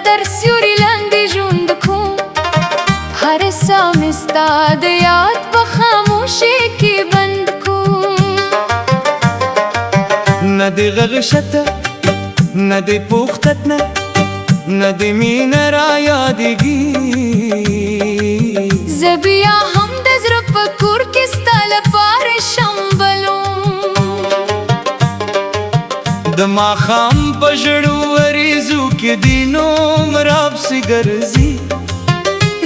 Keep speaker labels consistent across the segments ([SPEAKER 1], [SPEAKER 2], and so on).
[SPEAKER 1] تر سیوري لاندې ژوند کوم هر ساه مې ستا د یاد په خاموشۍ کې بند کوم
[SPEAKER 2] نه دې غږ شته نه دې پوښتت نه دې مینه را یادېږي
[SPEAKER 1] زه بیا هم د زړه په کور کې ستا لپاره شمبلوم
[SPEAKER 2] د ماښام په ژړو وریځو کې دې نوم راپسې ګرځي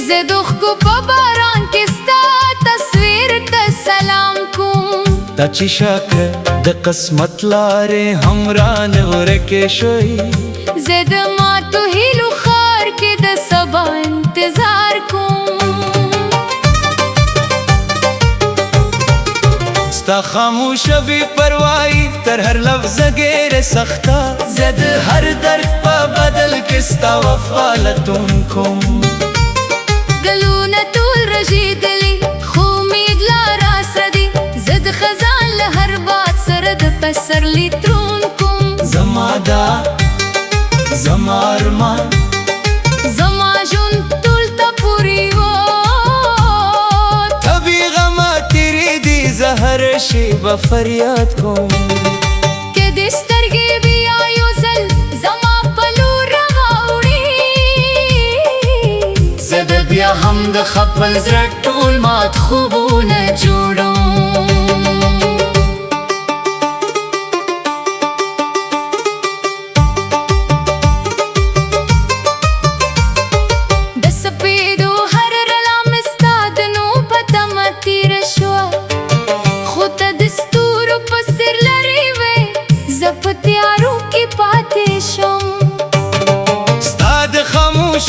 [SPEAKER 1] زه د اوښکو په باران کې ستا تصویر ته سلام کوم
[SPEAKER 2] دا چې شاکه د قسمت لارې هم رانه ورکې شوی
[SPEAKER 1] زه د ماتو هیلو ښار کې د سبا انتظار کوم
[SPEAKER 2] ستا خاموشه بې پروایي تر هر لفظه ګیره سخته زه د هر درد په بدل کې ستا وفا لټون کوم
[SPEAKER 1] ګلونه ټول رژېدلي خو امید لا راسره دي زه د خزان له هر باد سره د پسرلي ترون کوم
[SPEAKER 2] زما دا زما ارمان
[SPEAKER 1] زما ژوند ټول ته پورې و
[SPEAKER 2] ته بې غمه تېرېدې زه هره شېبه فریاد کوم
[SPEAKER 1] که دې سترګې بیا یو ځل زما په لور راواوړي زه به بیا هم د خپل زړه ټول مات خوبونه جوړوم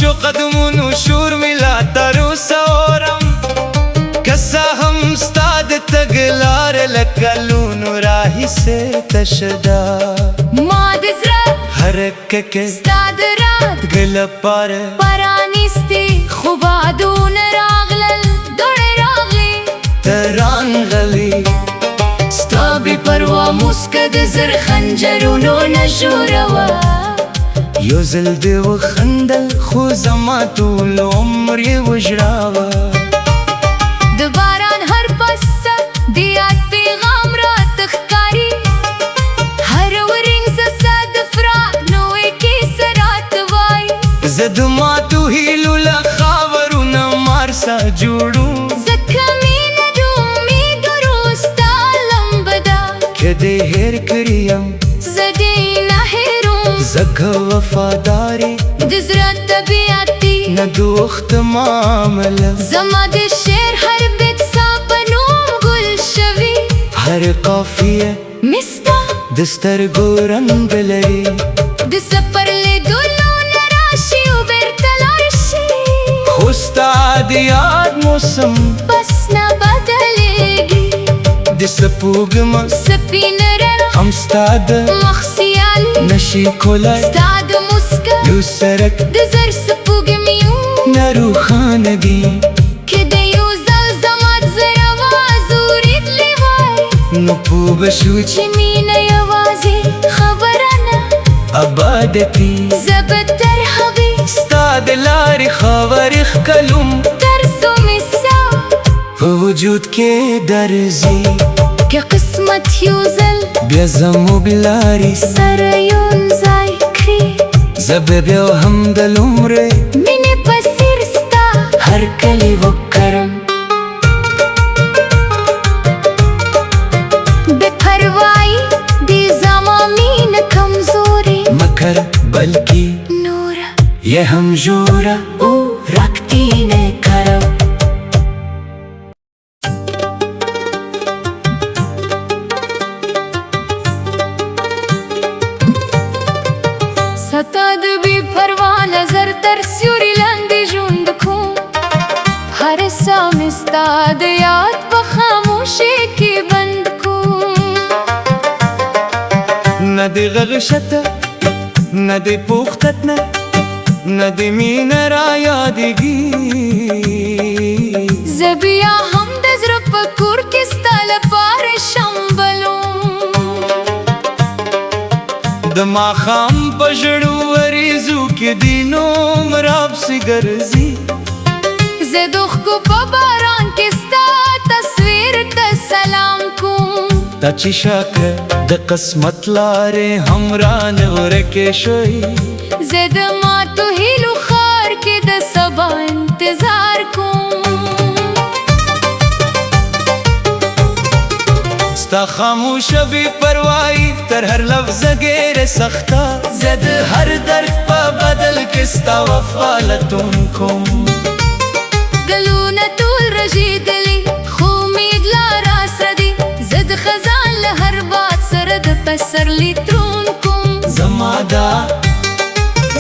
[SPEAKER 2] شو قدمونو شور مې لا تر اوسه اورم که څه هم ستا د تګ لاره له کلونو راهیسې تشه ده
[SPEAKER 1] ما د زړه
[SPEAKER 2] هره ککه
[SPEAKER 1] ستا د راتګ
[SPEAKER 2] لپاره
[SPEAKER 1] پرانیستې خو بادونه راغلل دوړې راغلې
[SPEAKER 2] ته رانغلې
[SPEAKER 1] ستا بې پروا موسکه د زر خنجرونو نه ژوره وه
[SPEAKER 2] یو ځل دې وخندل خو زما ټول عمر یې وژړاوه
[SPEAKER 1] د باران هر پسه د یاد پیغام راته ښکاري هر ورینځه ستا د فراق نوې کیسه راته وایي
[SPEAKER 2] زه د ماتو هیلو له خاورو نه مارسا جوړوم
[SPEAKER 1] ځکه مینه د امیدونو ستا لمبه ده
[SPEAKER 2] که دې هېر کړی یم
[SPEAKER 1] زه دې نه هېروم
[SPEAKER 2] ځکه وفاداري
[SPEAKER 1] د زړه طبیعت دی
[SPEAKER 2] نه د وخت معامله
[SPEAKER 1] زما د شعر هر بیت ستا په نوم ګل شوي
[SPEAKER 2] هر قافیه
[SPEAKER 1] مې ستا
[SPEAKER 2] د سترګو رنګ لري
[SPEAKER 1] د سفر لیدلو نه راشي او بېرته لاړ شي
[SPEAKER 2] خو ستا د یاد موسم
[SPEAKER 1] بس نه بدلېږي
[SPEAKER 2] د سپوږمه
[SPEAKER 1] سپین رڼا
[SPEAKER 2] هم ستا د
[SPEAKER 1] مخ سیالي
[SPEAKER 2] نشي کولی
[SPEAKER 1] ستا د موسکا
[SPEAKER 2] یو سرک
[SPEAKER 1] د زر سپوږمیو
[SPEAKER 2] نه روښانه دي
[SPEAKER 1] که د یو ځل زما د زړه اواز اورېدلی وای
[SPEAKER 2] نو پوه به شو چې
[SPEAKER 1] چې مینه یوازې خبره نه
[SPEAKER 2] ابادتي
[SPEAKER 1] زه به تر هغې
[SPEAKER 2] ستا د لارې خاورې ښکلوم
[SPEAKER 1] تر څو مې ساه
[SPEAKER 2] په وجود کې درځي
[SPEAKER 1] که قسمت یو ځل
[SPEAKER 2] بیا زموږ لارې
[SPEAKER 1] سره یوځای کړي
[SPEAKER 2] زه به بیا هم د لومړۍ
[SPEAKER 1] مینې په څېر ستا
[SPEAKER 2] هر کلی وکرم
[SPEAKER 1] بې پروایي دې زما مینه کمزورې
[SPEAKER 2] مکر بلکې
[SPEAKER 1] نوره
[SPEAKER 2] یه هم جوره
[SPEAKER 1] او رکھتی نے کرم ستا د بې پروا نظر تر سیوري لاندې ژوند کوم هر ساه مې ستا د یاد په خاموشۍ کې بند کوم
[SPEAKER 2] نه دې غږ شته نه دې پوښتت نه دې مینه را یادېږي
[SPEAKER 1] زه بیا هم د زړه په کور کې ستا لپاره شمبلوم
[SPEAKER 2] د د ماښام په ژړو وریځو کې دینو مراب سي ګرځي
[SPEAKER 1] زه د اوښکو په باران کې ستا تصویر ته سلام کوم
[SPEAKER 2] تا چې شاکه د قسمت لارې هم رانه ورکې شوي
[SPEAKER 1] زه د ماتو هیلو ښار کې د سبا انتظار کوم
[SPEAKER 2] ستا خاموشه بې پروایي تر هر لفظه ګیره سخته زه د هر درد په بدل کې ستا وفا لټون کوم
[SPEAKER 1] ګلونه ټول رژېدلي خو امید لا راسره دي زه د خزان له هر باد سره د پسرلي ترون کوم
[SPEAKER 2] زما دا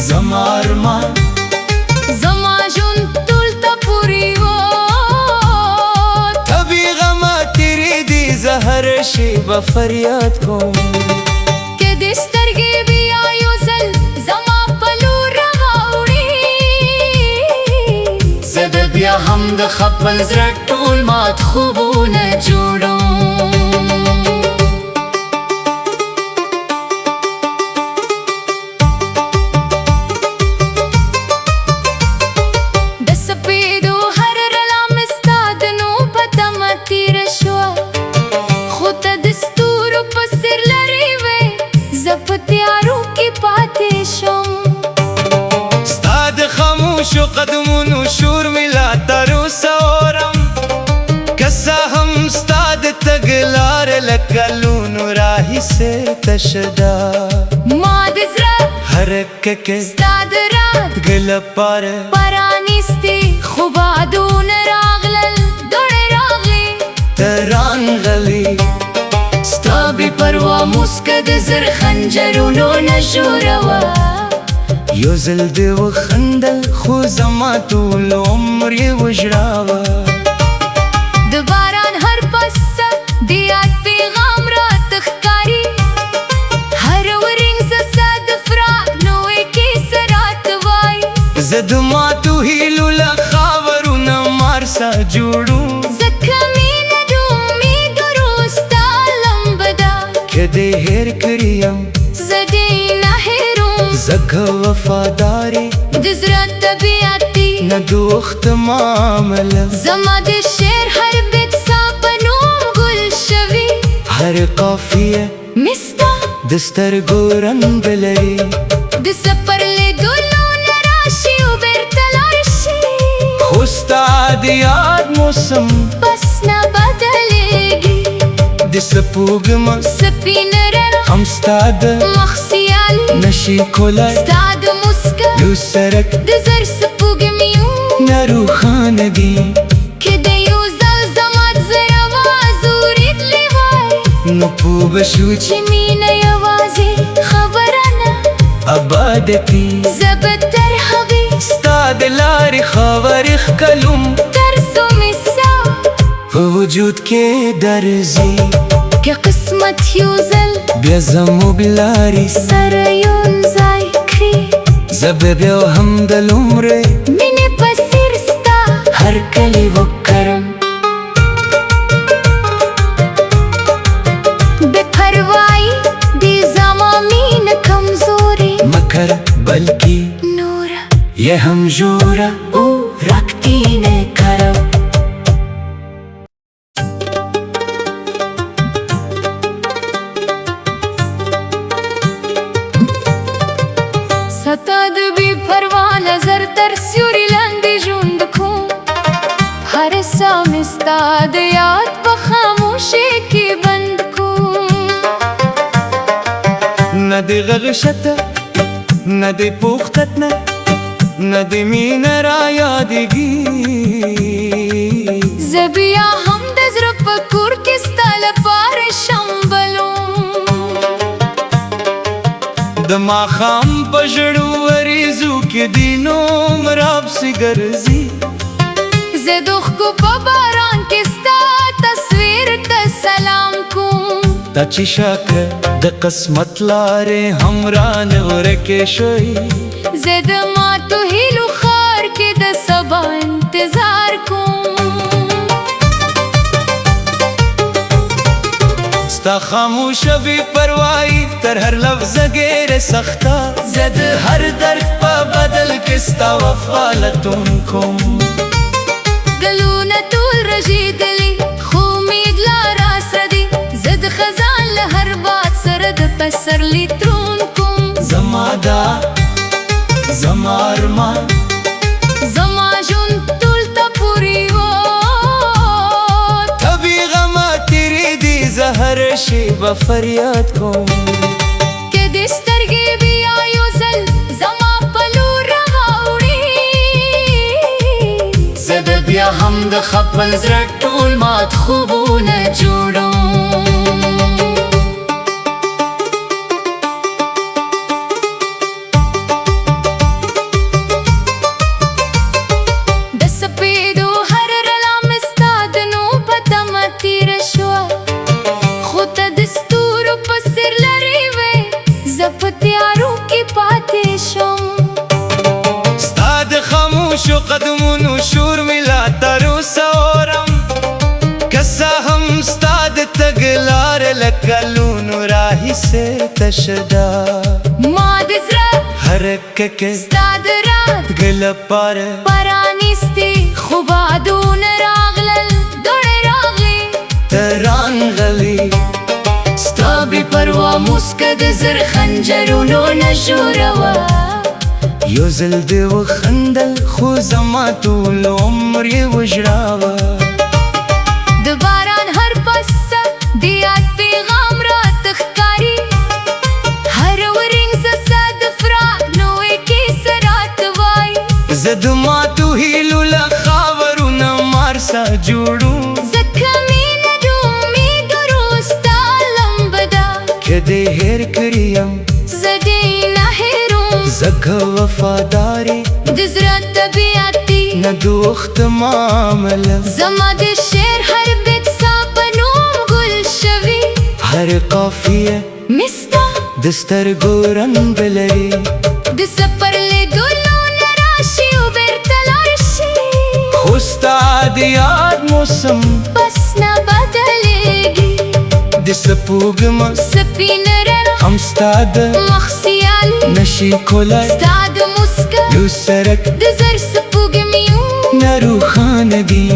[SPEAKER 2] زما ارمان
[SPEAKER 1] زما ژوند ټول ته پورې و
[SPEAKER 2] ته بې غمه تېرېدې زه هره شېبه فریاد کوم
[SPEAKER 1] که دې سترګې بیا یو ځل زما په لور راواوړي زه د بیا هم د خپل زړه ټول مات خوبونه جوړوم د سپېدو هر رڼا مې ستا د نوم په تمه تېره شوه خو ته د ستورو په څېر لرې وې زه په تیارو کې پاتې شم
[SPEAKER 2] ستا د خاموشو قدمونو شور مې لا تر اوسه اورم که څه هم ستا د تګ لاره له کلونو راهیسې تشه ده
[SPEAKER 1] ما د زړه
[SPEAKER 2] هره ککې
[SPEAKER 1] ستا د راتګ
[SPEAKER 2] لپاره
[SPEAKER 1] پرانیستي خو بادونه راغلل دوړې راغلې
[SPEAKER 2] ته رانغلې
[SPEAKER 1] ستا بې پروا موسکه د زر خنجرونو نه ژوره وه
[SPEAKER 2] یو ځل دې وخندل خو زما ټول عمر یې وژړاوه
[SPEAKER 1] د باران هر پسه د یاد پیغام راته ښکاري هر ورینځه ستا د فراق نوې کیسه راته وایي
[SPEAKER 2] زه د ماتو هیلو له خاورو نه مارسا جوړو
[SPEAKER 1] ځکه مینه د امیدونو ستا لمبه ده
[SPEAKER 2] که دې هېر کړي یم
[SPEAKER 1] زه دې نه هېروم
[SPEAKER 2] ځکه وفاداري
[SPEAKER 1] د زړه طبیعتي
[SPEAKER 2] نه دوخت معامله
[SPEAKER 1] زما د شعر هر بیت ستا په نوم ګل شوي
[SPEAKER 2] هر قافیه
[SPEAKER 1] مې ستا
[SPEAKER 2] د سترګو رنګ لري
[SPEAKER 1] د سفر لیدلو نه راشي او بېرته لاړ شي
[SPEAKER 2] خو ستا د یاد موسم
[SPEAKER 1] بس نه بدلېږي
[SPEAKER 2] د سپوږمه
[SPEAKER 1] سپینه رڼا
[SPEAKER 2] هم ستا د
[SPEAKER 1] مخ سیالي
[SPEAKER 2] نشي کولی
[SPEAKER 1] ستا د موسکا
[SPEAKER 2] یو سرک
[SPEAKER 1] د زر سپوږمیو
[SPEAKER 2] نه روښانه دي
[SPEAKER 1] که د یو ځل زما د زړه آواز اورېدلی وای
[SPEAKER 2] نو پوه به شو چې
[SPEAKER 1] چې مینه یوازې خبره نه
[SPEAKER 2] ابادتي
[SPEAKER 1] زه به تر هغې
[SPEAKER 2] ستا د لارې خاورې ښکلوم
[SPEAKER 1] تر څو مې سا
[SPEAKER 2] په وجود کې درځي
[SPEAKER 1] که قسمت یو ځل
[SPEAKER 2] بیا زموږ لارې
[SPEAKER 1] سره یونځای کړي
[SPEAKER 2] زه به بیا هم د لومړۍ
[SPEAKER 1] مینې په څېر ستا
[SPEAKER 2] هر کلی وکرم
[SPEAKER 1] بې پروایي دې زما مینه کمزورې
[SPEAKER 2] مکر بلکې
[SPEAKER 1] نوره
[SPEAKER 2] یه هم جوره
[SPEAKER 1] او
[SPEAKER 2] رکھتی نے کرم
[SPEAKER 1] ستا د بې پروا نظر تر سیوري لاندې ژوند کوم هر ساه مې ستا د یاد په خاموشۍ کې بند کوم
[SPEAKER 2] نه دې غږ شته نه دې پوښتت نه نه دې مینه را یادېږي
[SPEAKER 1] زه بیا هم د زړه په کور کې ستا لپاره شمبلوم
[SPEAKER 2] د ماښام په ژړو وریځو کې دینو مراب سي ګرځي
[SPEAKER 1] زه د اوښکو په باران کې ستا تصویر ته سلام کوم
[SPEAKER 2] تا چې شاکه د قسمت لارې هم رانه ورکې شوي
[SPEAKER 1] زه د ماتو هیلو ښار کې د سبا انتظار کوم
[SPEAKER 2] ستا خاموشه بې پروایي تر هر لفظ غیر سختا زد هر درد په بدل کستا وفا لتون کوم
[SPEAKER 1] گلونه ټول رژېدلي خو امید لا راسره دي زه د خزان له هر باد سره د پسرلي ترون کوم
[SPEAKER 2] زما دا زما ارمان
[SPEAKER 1] زما ژوند ټول ته پورې و
[SPEAKER 2] طبی غمه تیرې دي زه هر شیبه فریاد کوم
[SPEAKER 1] که دې سترګې بیا یو ځل زما په لور راواوړي زه به بیا هم د خپل زړه ټول مات خوبونه جوړوم
[SPEAKER 2] شو قدمونو شور ملا تروسه اورم کسا هم ستاد تګلار لکلونو راهیسې تشدا
[SPEAKER 1] ما د زړه
[SPEAKER 2] حرکه
[SPEAKER 1] ستا د رات
[SPEAKER 2] ګله پاره
[SPEAKER 1] پرانیستي خو بادونه راغلل دوړې راغلې
[SPEAKER 2] ته رانغلې
[SPEAKER 1] ستا بې پروا موسکه د زر خنجرونو نه ژوروه
[SPEAKER 2] یو ځل دې وخندل خو زما ټول عمر یې وژړاوه
[SPEAKER 1] د باران هر پسه د یاد پیغام راته ښکاري هر ورینګ زه د فراق نوې کیسه راته وایي
[SPEAKER 2] زه د ماتو هیلو له خاورونه مارسا جوړو
[SPEAKER 1] ځکه مینه د امید وروسته لمبه ده
[SPEAKER 2] که دې هېر کړی یم
[SPEAKER 1] زه دې نه هېروم
[SPEAKER 2] زکه وفاداري
[SPEAKER 1] د زړه طبیعت دی
[SPEAKER 2] نه دوخت معامله
[SPEAKER 1] زما د شعر هر بیت ستا په نوم ګل شوي
[SPEAKER 2] هر قافیه
[SPEAKER 1] مې ستا
[SPEAKER 2] د سترګو رنګ لري
[SPEAKER 1] د سفر لیدلو نه راشي او بېرته لاړ شي
[SPEAKER 2] خو ستا د یاد موسم
[SPEAKER 1] بس نه بدلېږي
[SPEAKER 2] د سپوږمه
[SPEAKER 1] سپینه رڼا
[SPEAKER 2] هم ستا د
[SPEAKER 1] مخ سیالي
[SPEAKER 2] نشي کولی
[SPEAKER 1] ستا د موسکا
[SPEAKER 2] یو سرک
[SPEAKER 1] د زر سپوږمیو
[SPEAKER 2] نه روښانه دي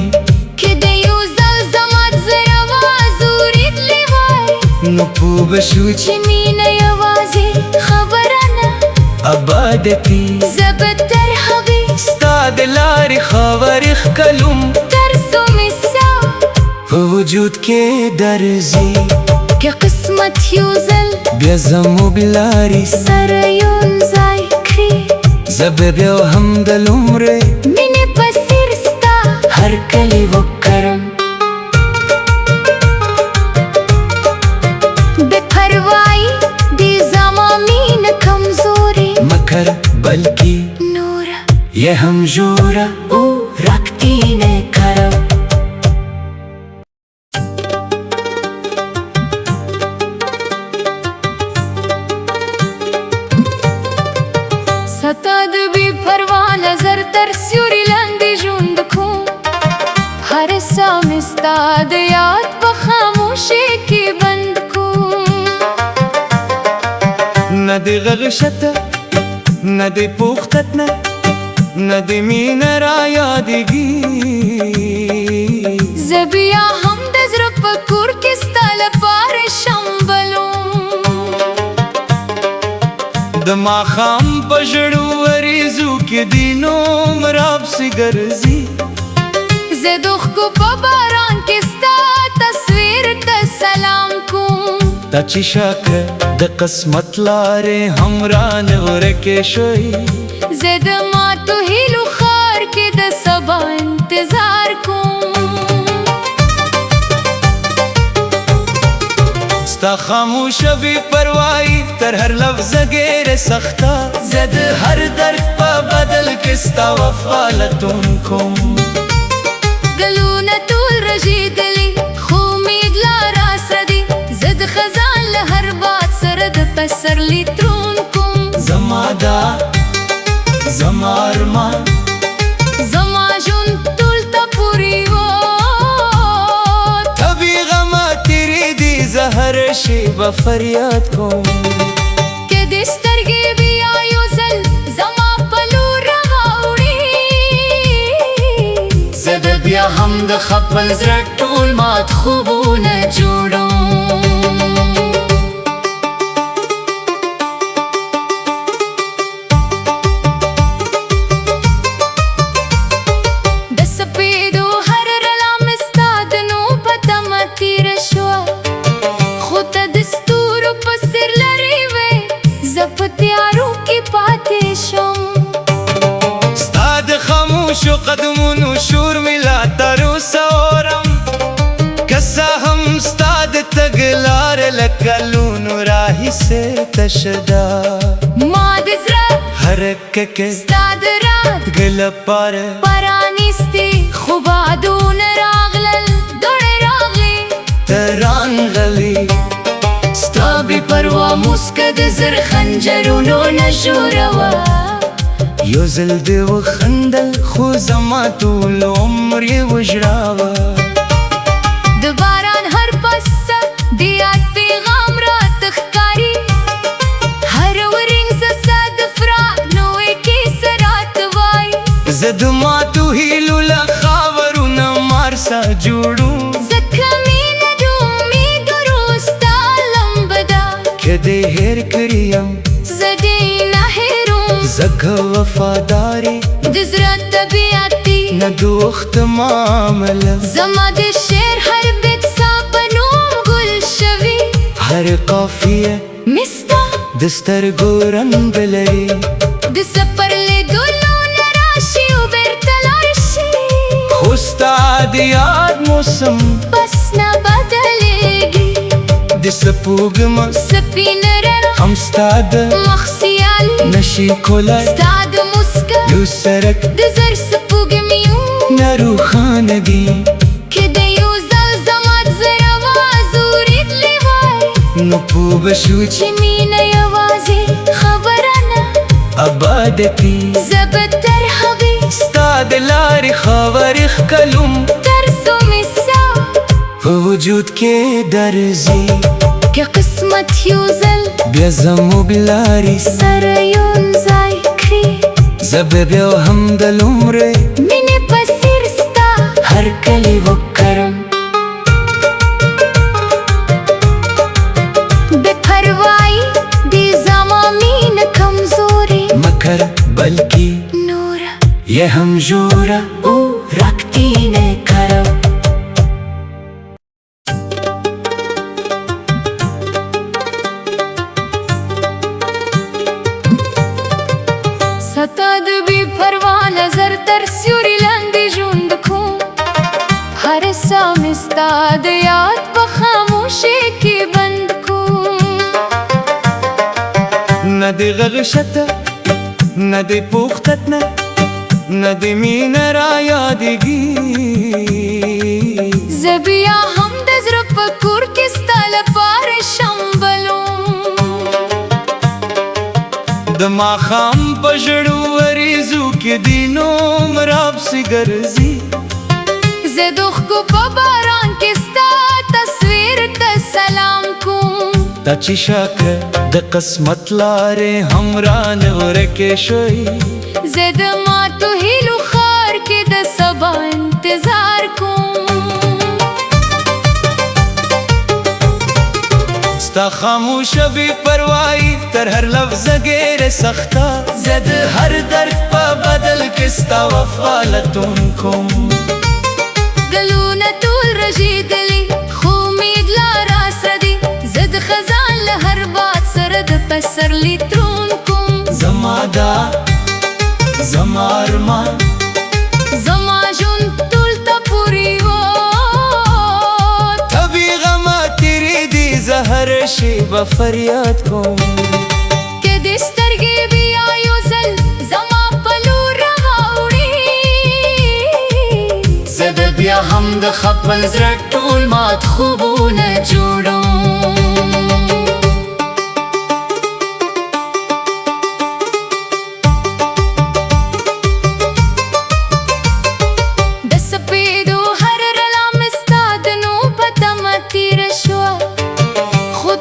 [SPEAKER 1] که د یو ځل زما د زړه اواز اورېدلی وای
[SPEAKER 2] نو پوه به شو چې
[SPEAKER 1] چې مینه یوازې خبره نه
[SPEAKER 2] ابادتي
[SPEAKER 1] زه به تر هغې
[SPEAKER 2] ستا د لارې خاورې ښکلوم
[SPEAKER 1] تر څو مې سا
[SPEAKER 2] په وجود کې درځي
[SPEAKER 1] که قسمت یو ځل
[SPEAKER 2] بیا زموږ لارې
[SPEAKER 1] سره یونځای کړي
[SPEAKER 2] زه به بیا هم د لومړۍ
[SPEAKER 1] مینې په څېر ستا
[SPEAKER 2] هر کلی وکرم
[SPEAKER 1] بې پروایي دې زما مینه کمزورې
[SPEAKER 2] مکر بلکې
[SPEAKER 1] نوره
[SPEAKER 2] یه هم جوړه
[SPEAKER 1] او رکھتی نه کرم ستا د بې پروا نظر تر سیوري لاندې ژوند کوم هر ساه مې ستا د یاد په خاموشۍ کې بند کوم
[SPEAKER 2] نه دې غږ شته نه دې پوښتت نه نه دې مینه را یادېږي
[SPEAKER 1] زه بیا هم د زړه په کور کې ستا لپاره شمبلوم
[SPEAKER 2] د ماښام په ژړو وریځو کې دې نوم راپسې ګرځي
[SPEAKER 1] زه د اوښکو په باران کې ستا تصویر ته سلام کوم
[SPEAKER 2] تا چې شاکه د قسمت لارې هم رانه ورکې شوی
[SPEAKER 1] زه د ماتو هیلو ښار کې د سبا انتظار کوم
[SPEAKER 2] ستا خاموشه بې پروایي تر هر لفظ غیر سخته زه د هر درد په بدل کې ستا وفا لتون کوم
[SPEAKER 1] گلونه ټول رژېدلي خو امید لا راسره دي زه د خزان له هر باد سره د پسرلي ترون کوم
[SPEAKER 2] زما دا زما ارمان
[SPEAKER 1] زما ژوند ټول ته پورې و
[SPEAKER 2] طبی غمه تیرې دي زه هر راشي به فریاد کوم
[SPEAKER 1] که دې سترګې بیا یو ځل زما په لور راوړې زه به بیا هم د خپل زړه ټول مات خوبونه جوړوم
[SPEAKER 2] شو قدمونو شور ملا تروسه اورم کسا هم ستاد تګلار لکلونو راهیسه تشدا
[SPEAKER 1] ما د زړه
[SPEAKER 2] هرککه
[SPEAKER 1] ستاد رات
[SPEAKER 2] ګل پاره
[SPEAKER 1] پرانیستي خو بادونه راغلل دوړې راغلې
[SPEAKER 2] ترانغلي
[SPEAKER 1] ستا بې پروا موسکه د زر خنجرونو نه جوړوه
[SPEAKER 2] یو ځل دې وخندل خو زما ټول عمر یې وژړاوه
[SPEAKER 1] د باران هر پسه د یاد پیغام راته ښکاري هر ورینګ زه ستا د فراق نوې کیسه راته وایي
[SPEAKER 2] زه د ماتو هیلو له خاورونه مارسا جوړوم
[SPEAKER 1] ځکه مینه د امیدونو ستا لمبه ده
[SPEAKER 2] که دې هېر کړی یم
[SPEAKER 1] زه دې نه هېروم
[SPEAKER 2] زکه وفاداري
[SPEAKER 1] د زړه طبیعتي
[SPEAKER 2] نه دوخت معامله
[SPEAKER 1] زما د شعر هر بیت ستا په نوم ګل شوي
[SPEAKER 2] هر قافیه
[SPEAKER 1] مې ستا
[SPEAKER 2] د سترګو رنګ لري
[SPEAKER 1] د سفر لیدلو نه راشي او بېرته لاړ شي
[SPEAKER 2] خو ستا د یاد موسم
[SPEAKER 1] بس نه بدلېږي
[SPEAKER 2] د سپوږمه
[SPEAKER 1] سپینه رڼا
[SPEAKER 2] هم ستا د
[SPEAKER 1] مخ سیالي
[SPEAKER 2] نشي کولی
[SPEAKER 1] ستا د موسکا
[SPEAKER 2] یو سرک
[SPEAKER 1] د زر سپوږمیو
[SPEAKER 2] نه روښانه دي
[SPEAKER 1] که د یو ځل زما د زړه اواز اورېدلی وای
[SPEAKER 2] نو پوه به شو چې
[SPEAKER 1] چې مینه یوازې خبره نه
[SPEAKER 2] ابادتي
[SPEAKER 1] زه به تر هغې
[SPEAKER 2] ستا د لارې خاورې ښکلوم
[SPEAKER 1] تر څو مې ساه
[SPEAKER 2] په وجود کې درځي
[SPEAKER 1] که قسمت یو ځل
[SPEAKER 2] بیا زموږ لارې
[SPEAKER 1] سره یونځای کړي
[SPEAKER 2] زه به بیا هم د لومړۍ
[SPEAKER 1] مینې په څېر ستا
[SPEAKER 2] هر کلی وکرم
[SPEAKER 1] بې پروایي دې زما مینه کمزورې
[SPEAKER 2] مکر بلکې
[SPEAKER 1] نوره
[SPEAKER 2] یه هم جوره
[SPEAKER 1] او رکھتی نے کرم ستا د بې پروا نظر تر سیوري لاندې ژوند کوم هر ساه مې ستا د یاد په خاموشۍ کې بند کوم
[SPEAKER 2] نه دې غږ شته نه دې پوښتت نه دې مینه را یادېږي
[SPEAKER 1] زه بیا هم د زړه په کور کې ستا لپاره شمبلوم
[SPEAKER 2] د ماښام په ژړو وریځو کې دې نوم راپسې ګرځي
[SPEAKER 1] زه د اوښکو په باران کې ستا تصویر ته سلام کوم
[SPEAKER 2] دا چې شاکه د قسمت لارې هم رانه ورکې شوی
[SPEAKER 1] زه د ماتو هیلو ښار کې د سبا انتظار کوم
[SPEAKER 2] ستا خاموشه بې پروایي تر هر لفظه ګیره سخته زه د هر درد په بدل کې ستا وفا لټون کوم
[SPEAKER 1] ګلونه ټول رژېدلي خو امید لا راسره دي زه د خزان له هر باد سره د پسرلي ترون کوم
[SPEAKER 2] زما دا زما ارمان
[SPEAKER 1] زما ژوند ټول ته پورې و
[SPEAKER 2] طبی غمه تیرې دي زه هر شیبه فریاد کوم
[SPEAKER 1] که دې سترګې بیا یو ځل زما په لور راوړې زه به بیا هم د خپل زړه ټول مات خوبونه جوړوم خو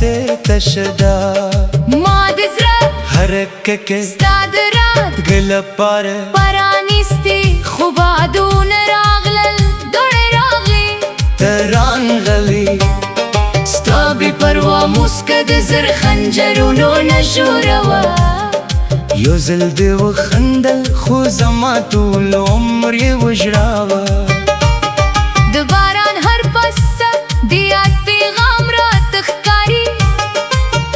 [SPEAKER 2] راهیسې تشه ده
[SPEAKER 1] ما د زړه
[SPEAKER 2] هرکه کې
[SPEAKER 1] ستا د رات
[SPEAKER 2] ګل لپاره
[SPEAKER 1] پرانیستي خو بادونه راغلل دوړې راغلې
[SPEAKER 2] ته رانغلې
[SPEAKER 1] ستا بې پروا موسکه د زر خنجرونو نه ژوره وه
[SPEAKER 2] یو ځل دې وخندل خو زما ټول عمر یې وژړاوه
[SPEAKER 1] د باران هر پسه د یاد پیغام راته ښکاري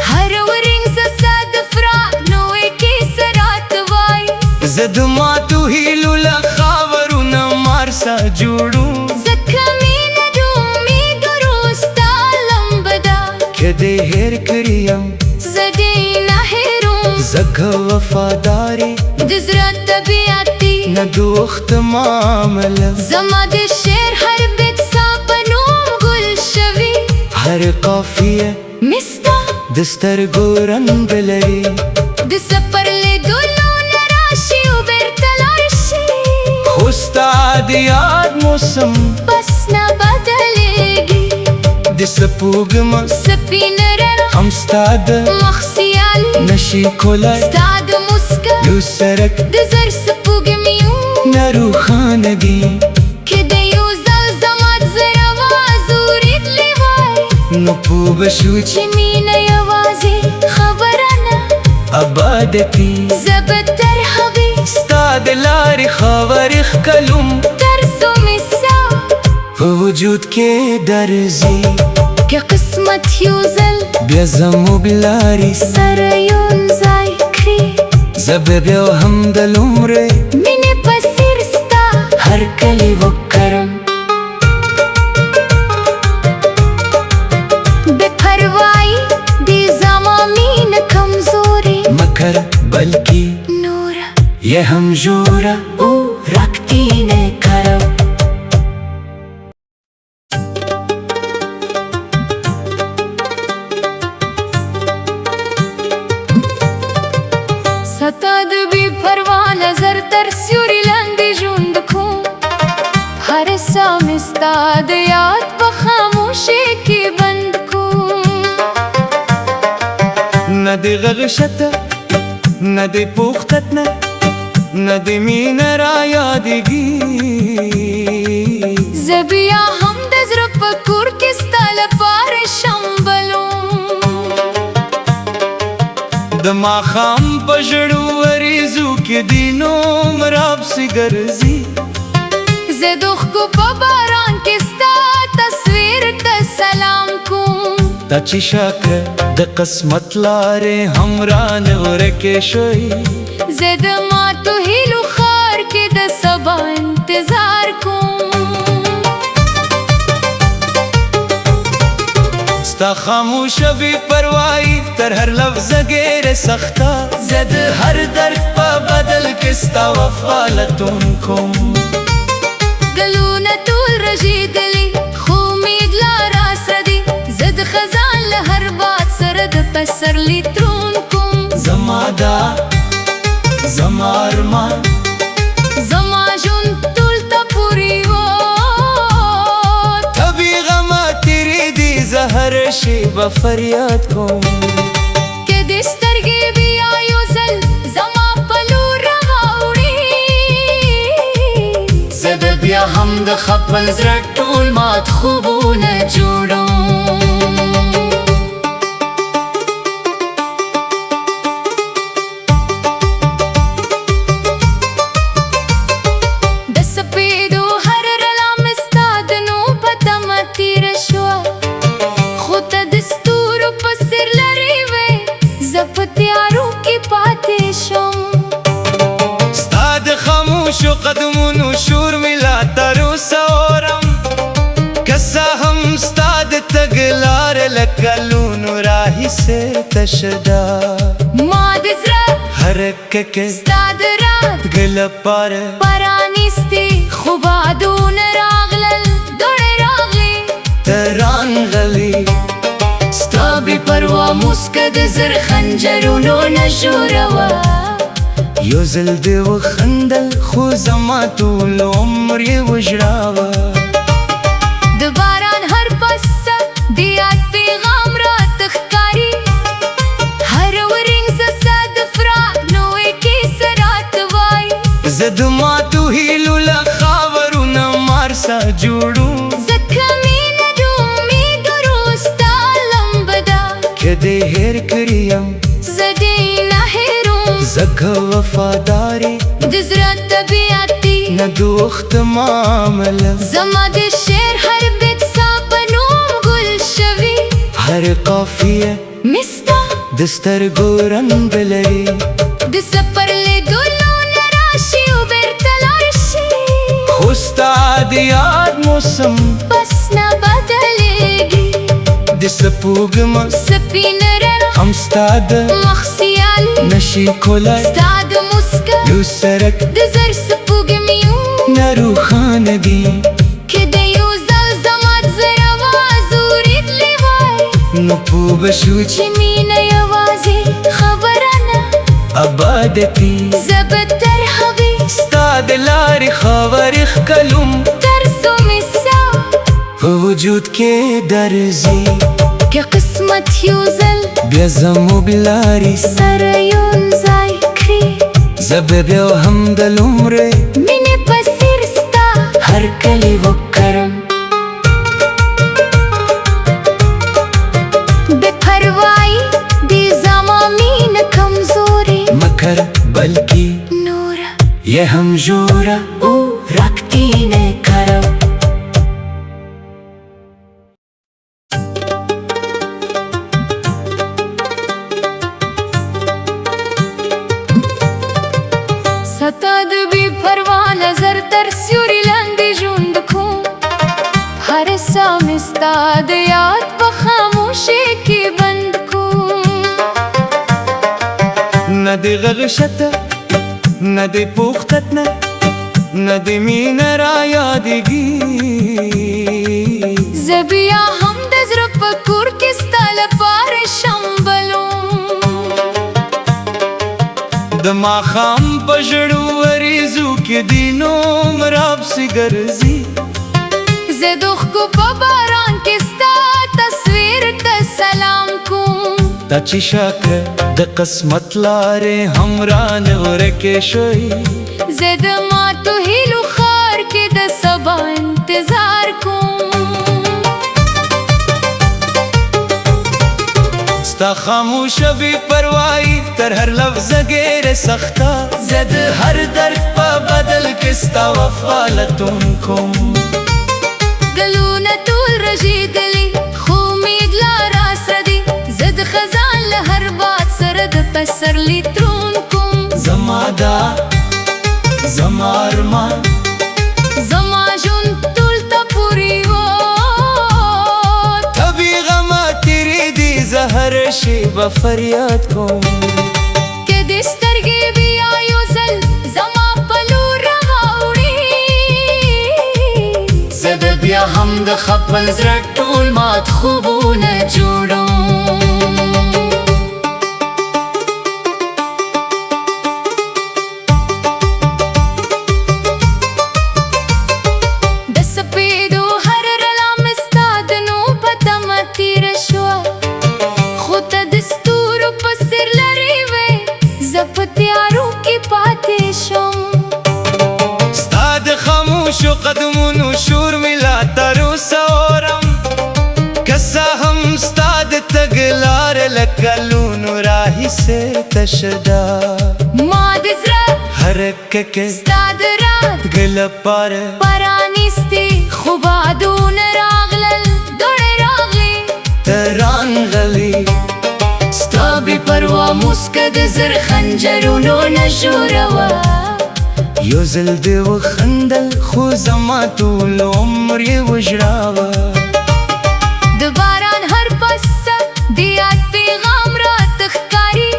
[SPEAKER 1] هر ورینګ سسه د فراق نوې کیسه راته وایي
[SPEAKER 2] زه د ماتو هیلو له خاورونه مارسا جوړو
[SPEAKER 1] ځکه مینه د امید وروسته لمبه ده
[SPEAKER 2] که دې هېر کړی یم
[SPEAKER 1] زه دې نه هېروم
[SPEAKER 2] ځکه وفادارې
[SPEAKER 1] د زړه طبیعتي
[SPEAKER 2] نه دوخت معامله
[SPEAKER 1] زما د شعر هر بیت ستا په نوم ګل شوي
[SPEAKER 2] هر قافیه
[SPEAKER 1] مې ستا
[SPEAKER 2] د سترګو رنګ لري
[SPEAKER 1] د سفر لیدلو نه راشي او بېرته لاړ شي
[SPEAKER 2] خو ستا د یاد موسم
[SPEAKER 1] بس نه بدلېږي
[SPEAKER 2] د سپوږمه
[SPEAKER 1] سپینه رڼا
[SPEAKER 2] هم ستا د
[SPEAKER 1] مخ سیالي
[SPEAKER 2] نشي کولی
[SPEAKER 1] ستا د موسکا
[SPEAKER 2] یو سرک
[SPEAKER 1] د زر سپوږمیو
[SPEAKER 2] نه روښانه دي
[SPEAKER 1] که د یو ځل زما د زړه آواز اورېدلی وای
[SPEAKER 2] نو پوه به شو چې
[SPEAKER 1] چې مینه یوازې خبره نه
[SPEAKER 2] ابادتي
[SPEAKER 1] زه به تر هغې
[SPEAKER 2] ستا د لارې خاورې ښکلوم
[SPEAKER 1] تر څو مې سا
[SPEAKER 2] په وجود کې درځي
[SPEAKER 1] که قسمت یو ځل
[SPEAKER 2] بیا زموږ لارې
[SPEAKER 1] سره یونځای کړي
[SPEAKER 2] زه به بیا هم د لومړۍ
[SPEAKER 1] مینې په څېر ستا
[SPEAKER 2] هر کلی وکرم
[SPEAKER 1] بې پروایي دې زما مینه کمزورې
[SPEAKER 2] مکر بلکې
[SPEAKER 1] نوره
[SPEAKER 2] یه هم جوره
[SPEAKER 1] او
[SPEAKER 2] رکتی نکرم
[SPEAKER 1] ستا د بې پروا نظر تر سیوري لاندې ژوند کوم هر ساه مې ستا د یاد په خاموشۍ کې بند کوم
[SPEAKER 2] نه دې غږ شته نه دې پوښتت نه دې مینه را یادېږي
[SPEAKER 1] زه بیا هم د زړه په کور کې ستا لپاره شمبلوم
[SPEAKER 2] د ماښام په ژړو وریځو کې دې نوم راپسې ګرځي
[SPEAKER 1] زه د اوښکو په باران کې ستا تصویر ته سلام کوم
[SPEAKER 2] تا چې شاکه د قسمت لارې هم رانه ورکې شوی
[SPEAKER 1] زه د ماتو هیلو ښار کې د سبا انتظار کوم
[SPEAKER 2] ستا خاموشه بې پروایي تر هر لفظه ګیره سخته زه د هر درد په بدل کې ستا وفا لټون کوم
[SPEAKER 1] ګلونه ټول رژېدلي خو امید لا راسره دي زه د خزان له هر باد سره د پسرلي ترون کوم
[SPEAKER 2] زما دا زما ارمان
[SPEAKER 1] زما ژوند ټول ته پورې و
[SPEAKER 2] ته بې غمه تېرې دي زه هره شېبه فریاد کوم
[SPEAKER 1] که دې سترګې بیا یو ځل زما په لور راوړي
[SPEAKER 2] زه به
[SPEAKER 1] بیا هم د خپل زړه ټول مات خوبونه جوړوم د سپېدو هر رڼا مې ستا د نوم په تمه تېره شوه خو ته د ستورو په څېر لرې وې زه په تیارو کې پاتې شم
[SPEAKER 2] ستا د خاموشو قدمونو شور مې لا تر اوسه اورم که څه هم ستا د تګ لاره له کلونو راهیسې تشه ده
[SPEAKER 1] ما د زړه
[SPEAKER 2] هرکه کې
[SPEAKER 1] ستا د رات
[SPEAKER 2] ګل لپاره
[SPEAKER 1] پرانیستي خو بادونه راغلل دوړې راغلې
[SPEAKER 2] ته رانغلې
[SPEAKER 1] ستا بې پروا موسکه د زر خنجرونو نه ژوره وه
[SPEAKER 2] یو ځل دې وخندل خو زما ټول عمر یې وژړاوه
[SPEAKER 1] د باران هر پسه د یاد پیغام راته ښکاري
[SPEAKER 2] زد ماتو هیلو لخاورونه مارسا جوړو
[SPEAKER 1] زکه مینه رومي دروستا لمبدا
[SPEAKER 2] کدی هیر کریم
[SPEAKER 1] زدی نه هیروم
[SPEAKER 2] زکه وفاداری
[SPEAKER 1] د زړه طبیعتي
[SPEAKER 2] نه دوخت معامله
[SPEAKER 1] زما د شعر هر بیت ستا په نوم ګل شوي
[SPEAKER 2] هر قافیه
[SPEAKER 1] مستا
[SPEAKER 2] د سترګو رنګ لري
[SPEAKER 1] د سفر لیدلو نه راشي او بیرته لاړ شي
[SPEAKER 2] خو ستا د یاد موسم
[SPEAKER 1] بس نه بدلیږي
[SPEAKER 2] د سپوږمه
[SPEAKER 1] سپینه رڼا
[SPEAKER 2] هم ستا د
[SPEAKER 1] مخ سیالي
[SPEAKER 2] نشي کولای
[SPEAKER 1] ستا د مسکا
[SPEAKER 2] یو سرک
[SPEAKER 1] د زر سپوږمیو
[SPEAKER 2] نه روښانه دي
[SPEAKER 1] که د یو ځل زما د زړه آواز اورېدلی وای
[SPEAKER 2] نو پوه به شو چې
[SPEAKER 1] چې مینه یوازې خبره نه
[SPEAKER 2] ابادتي
[SPEAKER 1] زه به تر هغې
[SPEAKER 2] ستا د لارې خاورې ښکلوم
[SPEAKER 1] ترڅو مې ساه
[SPEAKER 2] په وجود کې درځي
[SPEAKER 1] که قسمت یو ځل
[SPEAKER 2] بیا زموږ لارې
[SPEAKER 1] سره یونځای کړي
[SPEAKER 2] زه به بیا هم د لومړۍ
[SPEAKER 1] مینې په څېر ستا
[SPEAKER 2] هر کلی وکرم
[SPEAKER 1] بې پروایي د زما مینه کمزورې
[SPEAKER 2] مکر بلکې
[SPEAKER 1] نوره
[SPEAKER 2] یه هم جوره
[SPEAKER 1] او
[SPEAKER 2] رکتی نکرم
[SPEAKER 1] ستا د بې پروا نظر تر سیوري لاندې ژوند کوم هر ساه مې ستا د یاد په خاموشۍ کې بند کوم
[SPEAKER 2] نه دی غږ شته نه دی پوښتت نه نه دی مینه را یادېږي
[SPEAKER 1] زه بیا هم د زړه په کور کې ستا لپاره شمبلوم
[SPEAKER 2] د ماښام په ژړو وریځو کې دی نوم راپسې ګرځي
[SPEAKER 1] زه د اوښکو په باران کې ستا تصویر ته سلام کوم
[SPEAKER 2] دا چې شاکه د قسمت لارې هم رانه ورکې شوی
[SPEAKER 1] زه د ماتو هیلو ښار کې د سبا انتظار کوم
[SPEAKER 2] ستا خاموشه بې پروایي تر هر لفظه ګیره سخته زه د هر درد په بدل کې ستا وفا لټون کوم
[SPEAKER 1] ګلونه ټول رژېدلي خو امید لا راسره دي زه د خزان له هر باد سره د پسرلي ترون کوم
[SPEAKER 2] زما دا زما ارمان
[SPEAKER 1] زما ژوند ټول ته پورې و
[SPEAKER 2] طبی غمه تیرې دي زه هر شیبه فریاد کوم
[SPEAKER 1] که دې سترګې بیا یو ځل زما په لور راوړي
[SPEAKER 2] زه به
[SPEAKER 1] بیا هم د خپل زړه ټول مات خوبونه جوړوم د سپېدو هر رڼا مې ستا د نوم په تمه تېره شوه خو ته د ستورو په څېر لرې وې زه په تیارو کې پاتې شم
[SPEAKER 2] ستا د خاموشو قدمونو شور مې لا تر اوسه اورم که څه هم ستا د تګ لاره له کلونو راهیسې تشه ده
[SPEAKER 1] ما د زړه
[SPEAKER 2] هر ککې
[SPEAKER 1] ستا د راتګ
[SPEAKER 2] لپاره
[SPEAKER 1] پرانیستي خو بادونه راغلل دوړې راغلې
[SPEAKER 2] ته رانغلې
[SPEAKER 1] ستا بې پروا موسکه د زر خنجرونو نه ژوره وه
[SPEAKER 2] یو ځل دې وخندل خو زما ټول عمر یې وژړاوه
[SPEAKER 1] د باران هر پسه د یاد پیغام راته ښکاري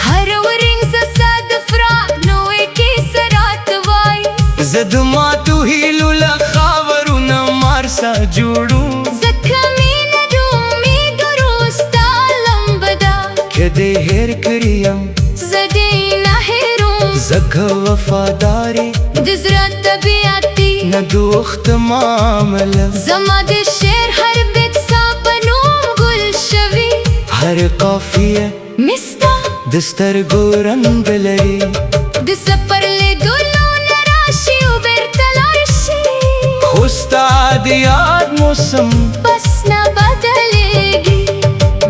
[SPEAKER 1] هر ورینځه ستا د فراق نوې کیسه راته وایي
[SPEAKER 2] زه د ماتو هیلو له خاورونه مارسا جوړو
[SPEAKER 1] ځکه مینه رومي دروستا لمبه ده
[SPEAKER 2] که دې هیر کړیم
[SPEAKER 1] زه دې نه هیروم
[SPEAKER 2] زکه وفاداری
[SPEAKER 1] د زړه طبیعتي
[SPEAKER 2] نه دوخت معامله
[SPEAKER 1] زما د شعر هر بیت ستا په نوم ګل شوي
[SPEAKER 2] هر قافیه
[SPEAKER 1] مستا
[SPEAKER 2] د سترګو رنګ لري
[SPEAKER 1] د سفر لیدو
[SPEAKER 2] बाद याद मौसम
[SPEAKER 1] बस न बदलेगी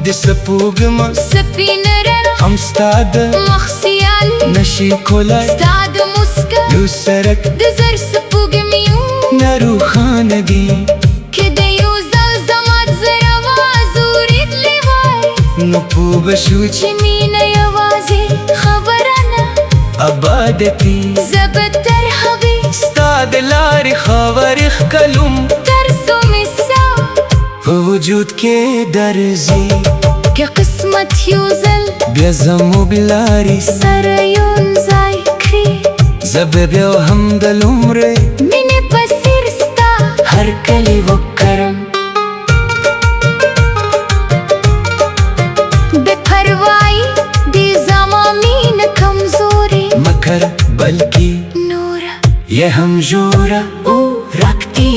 [SPEAKER 2] दिसपूगमा
[SPEAKER 1] سفينة
[SPEAKER 2] هم ستاد
[SPEAKER 1] مخسيالي
[SPEAKER 2] نشي كولاي
[SPEAKER 1] ستاد مسكا
[SPEAKER 2] يوسرك
[SPEAKER 1] دزر سفوق ميون
[SPEAKER 2] نارو خاندي
[SPEAKER 1] كده يوزل زمات زروا زوريد لغاي
[SPEAKER 2] نبو بشوش
[SPEAKER 1] جمينة يوازي خبرنا
[SPEAKER 2] أبادتي
[SPEAKER 1] زبط ترحبي
[SPEAKER 2] ستاد لاري خبرخ كلوم
[SPEAKER 1] ترسم الساعة
[SPEAKER 2] وجود كي درزي
[SPEAKER 1] كقسمة يوزل
[SPEAKER 2] بيزمو بلاري
[SPEAKER 1] سريون زايكري
[SPEAKER 2] زببي وحمد العمر
[SPEAKER 1] من بصير ستا
[SPEAKER 2] هر كلي وكرم
[SPEAKER 1] بپروائی دی زمامین کمزوری
[SPEAKER 2] مکر بلکی
[SPEAKER 1] نورا
[SPEAKER 2] ये हम जोरा
[SPEAKER 1] रखती